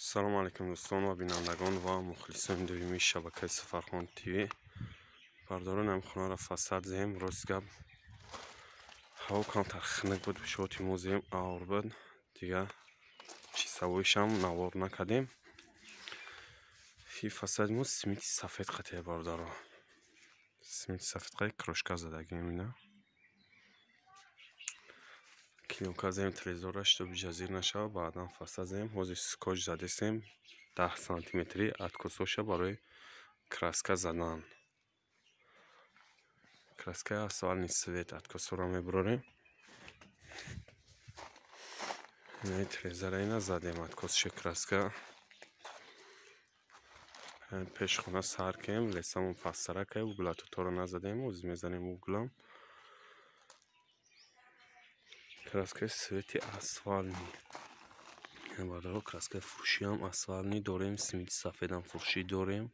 سلام علیکم دوستان و بینندگان و مخلصان دویمی شبکه سفرخان تیوی. بردارو نمخونه را فساد زیم روز گب هوا کم ترخنک بود و شوتی موزیم آور بود دیگه چی سویش هم نوار نکدیم. هی فساد موز سمیتی سفید قطعه بردارو سمیتی سفید قطعه کروشکا زدگیم اینا کلیونکا زیم تریزورش تو بیجازیر نشو بعدا فساد زیم حوزی سکوچ زده سیم 10 سانتیمتری اتکسوشه برای краска زدن. краска асфальтный цвет откосу را мебурорем. не трезарайна задем откосше краска. пешхона сар кем лесамон пастара кай углатуторо назадем уз мезанем углам. краска цвети асфальтный. бадаро краска фурши ҳам асфальтный дорем, симити сафедам фурши дорем.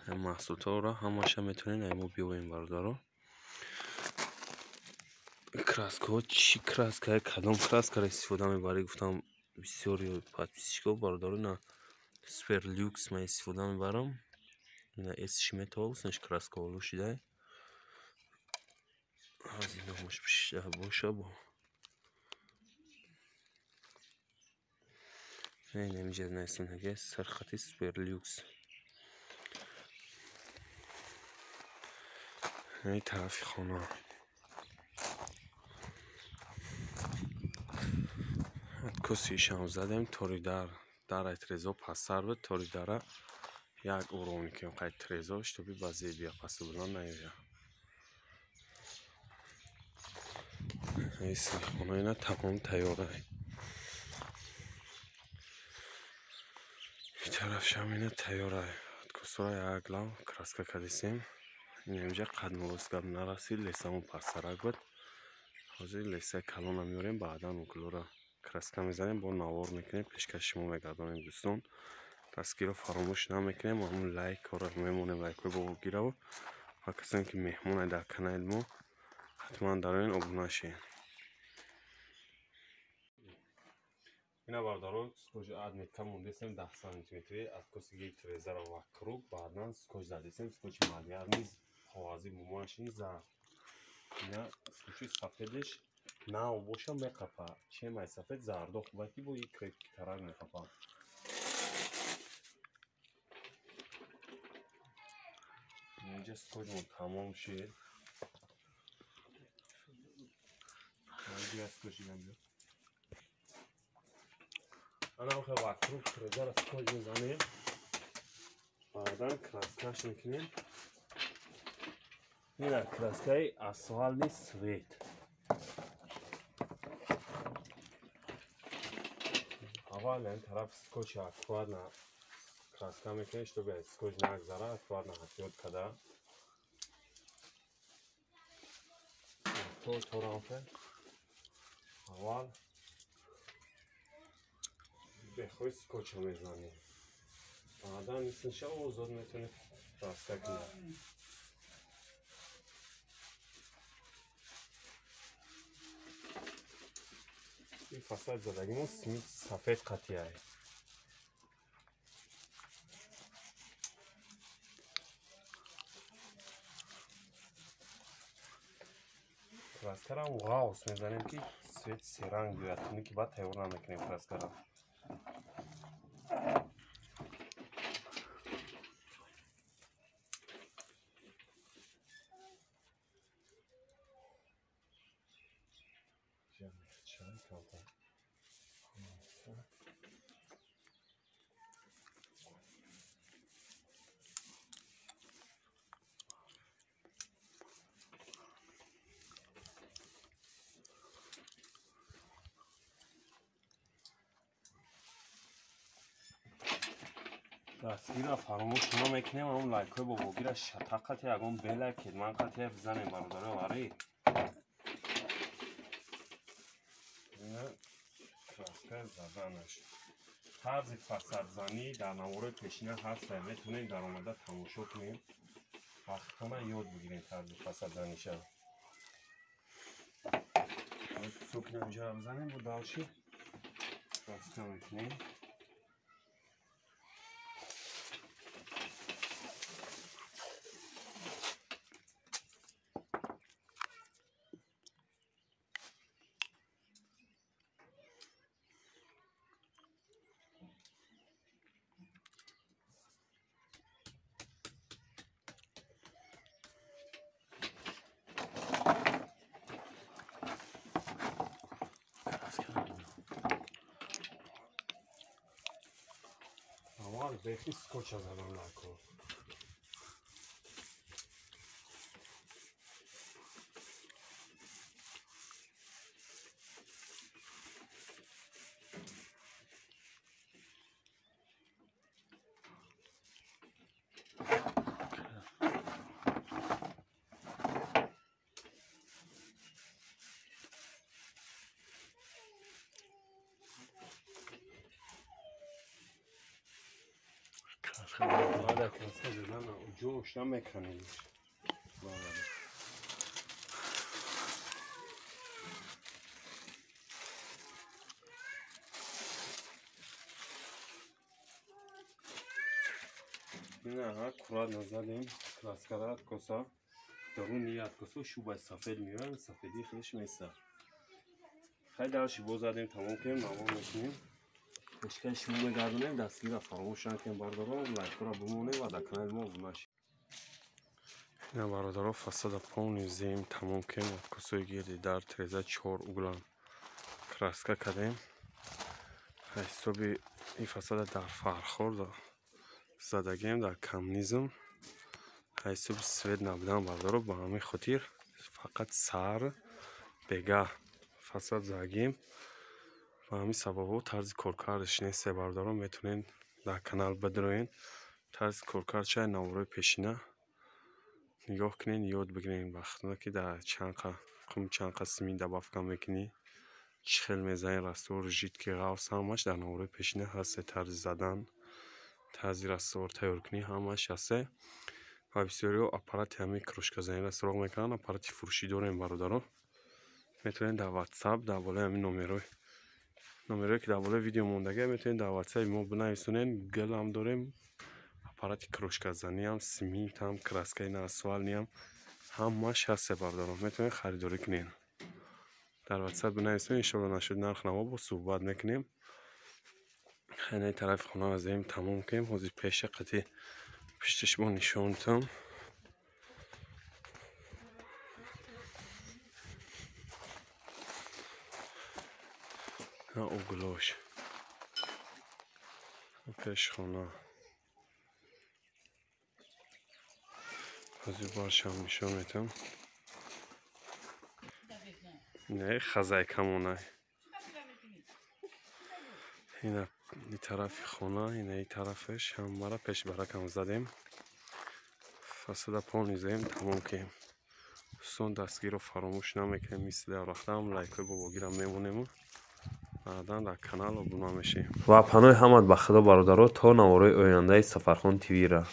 محصولات‌ها همه‌اش میتونین ایمو بیاین بردارو. краско چی краска کدام краска استفاده میبری گفتم بسیاری подписчиков بردارو نه سوپر لوکس من استفاده میبرم اینا اسمش متالس نش краска ولوشیده از اینا مش بشه باشه با نمیشه نسون هگه سرخطی سوپر لوکس این طرفی خانه کسیش هم زدیم توری در اترزو پسر بود توری داره یک اورونی که قید ترزوش تو بی بازی بیا پس بودن نیویا این خانه اینا تمام تیاره این طرف شم اینا تیاره کسورا یک لام краска کدیسیم این اینجا قدم روزگاب نرسید لیسامون پسرک بود حاضر لیسه کلون هم میاریم بعدا اون را краска میزنیم با نوار میکنیم پیشکش شما میگردانیم دوستان دستگیر رو فراموش نمیکنیم و همون لایک رو میمونیم لایک رو بگیره و کسانی که مهمون در کانال ما حتما در این ابونه شین اینا بردارو سکوچ ادمیت مونده سیم 10 سانتیمتری از کسی یک تریزر و کروک بعدا سکوچ زده سیم سکوچ مادیار نیز خوازی بوماشین زرد اینا سکوچ سفیدش نه باشه میقفه چه مای سفید زرد خوبتی با یک کریک ترار میقفه اینجا سکوچمون تمام شد اینجا سکوچ میدم انا آخه وقت رو تریزر سکوچ میزنیم بعدا краскаш میکنیم این краскای асфальтный цвет اول این طرف سکوچ аккуратно краска میکنیم чтобы سکوچ نگذره аккуратно حتیات کده تو طرفه اول بخوای سکوچ رو میزنیم بعدا نیستنشه آزاد میتونید краска کنید این فساد زدگیمون سمیت سفید قطعه краска را غاوس میزنیم که سویت سرنگ بیاد اینی که بعد تیور نمیکنیم краска را دستگیر را فراموش نمیکنیم اون لایک های باباگیر شتاقتی اگون بلکید من قطعه بزنیم برادره واری این краска زدنش طرز فساد زنی در نوار پیشینه هست میتونید در آمده تماشا کنید وقتانه یاد بگیرید طرز فساد زنی شد سکنه اینجا بزنیم و دالشی краска میکنیم Мал бехи скотча задам лайко. Hadi kanser lan ucu mekanıymış. Vallahi. نه کورا نزدیم کلاسکارات کوسا درون نیات کوسا شوبای سفید میارن سفیدی خودش میسه خیلی درشی بزدیم تمام کنیم نمام میکنیم اشکال شما میگردونیم دستگیر فراموشن کنیم باردارا لایکورا بمونه و در کانال ما بماشیم اینا باردارا فساد پاونی زیم تمام کنیم کوسای گیردی در 34 اوگلان کلاسکا کردیم حسابی این فساد در فرخورد زدگیم در کمونیسم حساب سوید نبودن باردارو با همین خطیر فقط سر بگه فساد زدگیم و همین سبب طرز کارکردش نیست باردارو میتونین در کانال بدروین طرز کارکرد چه نوروی پیشینه نگاه کنین یاد بگیرین وقتی که در چند قسمی دبافکم میکنی چخل میزنین رستور جیت که غوص همش در نوروی پیشینه هست طرز زدن تازی رستور تیار کنی همش هسته و بسیاری اپارات همین کروشکا زنی را سراغ میکنن اپاراتی فروشی داریم برادران میتونین در واتساپ در بالای همین نمره که در بالای ویدیو موندگه میتونین در واتساپ ما بنویسونین گل هم داریم اپاراتی کروشکا زنی هم سیمینت هم کراسکای ناسوال نیم همش هسته برادران میتونین خریداری کنین در واتساپ بنویسونین ان شاء الله نشد نرخ نما با صحبت میکنیم این طرف خونه از این تمام کنیم حوزی پیش قطعی پشتش با نشانتم او گلوش پیش خونه حوزی بارش هم نشانتم نه خزای کمونه این طرف خونه این طرفش هم مرا پیش برکم زدیم فساد پانی زدیم تمام کنیم سون دستگیر رو فراموش نمیکنیم مثل رخته هم لایک با بگیرم میمونیم بعدا در کانال رو بنا میشیم و پناه همت به خدا برادرها تا نوارای آینده سفرخان تیوی را